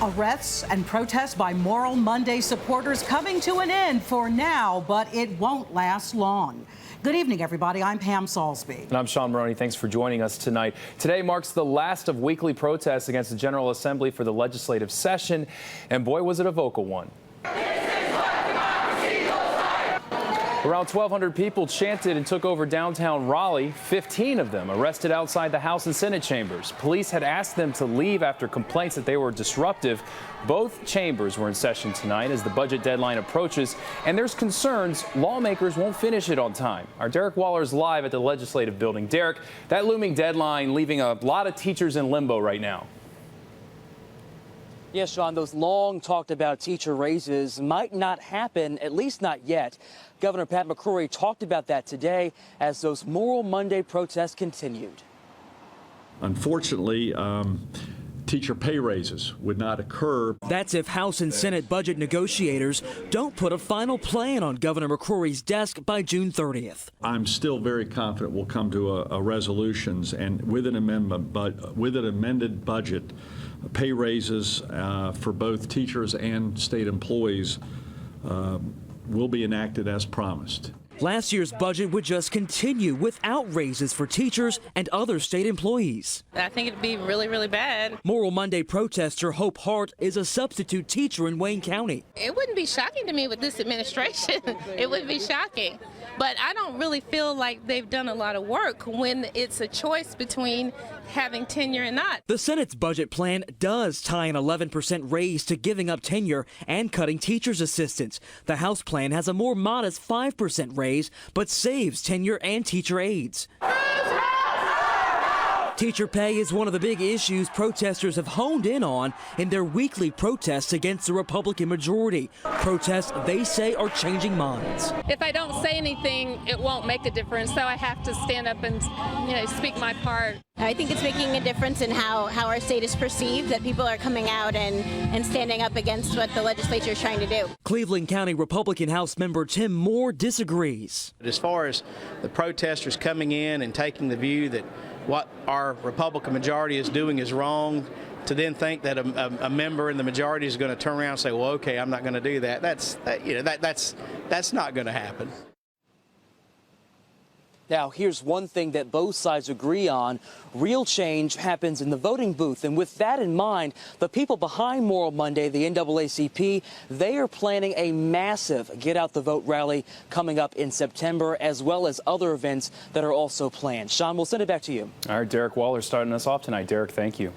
Arrests and protests by Moral Monday supporters coming to an end for now, but it won't last long. Good evening, everybody. I'm Pam Salisbury. And I'm Sean Maroney. Thanks for joining us tonight. Today marks the last of weekly protests against the General Assembly for the legislative session, and boy, was it a vocal one. Around 1,200 people chanted and took over downtown Raleigh, 15 of them arrested outside the House and Senate chambers. Police had asked them to leave after complaints that they were disruptive. Both chambers were in session tonight as the budget deadline approaches, and there's concerns lawmakers won't finish it on time. Our Derek Waller is live at the Legislative Building. Derek, that looming deadline leaving a lot of teachers in limbo right now. Yes, Sean, those long talked about teacher raises might not happen, at least not yet. Governor Pat McCrory talked about that today as those Moral Monday protests continued. Unfortunately, teacher pay raises would not occur. That's if House and Senate budget negotiators don't put a final plan on Governor McCrory's desk by June 30th. I'm still very confident we'll come to a resolutions, and with an amendment, but with an amended budget, pay raises for both teachers and state employees will be enacted as promised. Last year's budget would just continue without raises for teachers and other state employees. I think it'd be really, really bad. Moral Monday protester Hope Hart is a substitute teacher in Wayne County. It wouldn't be shocking to me with this administration. It would be shocking. But I don't really feel like they've done a lot of work when it's a choice between having tenure and not. The Senate's budget plan does tie an 11% raise to giving up tenure and cutting teachers' assistants. The House plan has a more modest 5% raise, but saves tenure and teacher aides. Teacher pay is one of the big issues protesters have honed in on in their weekly protests against the Republican majority. Protests they say are changing minds. If I don't say anything, it won't make a difference, so I have to stand up and speak my part. I think it's making a difference in how our state is perceived, that people are coming out and standing up against what the legislature is trying to do. Cleveland County Republican House member Tim Moore disagrees. As far as the protesters coming in and taking the view that what our Republican majority is doing is wrong, to then think that a member in the majority is going to turn around and say, well, okay, I'm not going to do that. That's not going to happen. Now, here's one thing that both sides agree on. Real change happens in the voting booth. And with that in mind, the people behind Moral Monday, the NAACP, they are planning a massive Get Out the Vote rally coming up in September, as well as other events that are also planned. Sean, we'll send it back to you. All right, Derek Waller starting us off tonight. Derek, thank you.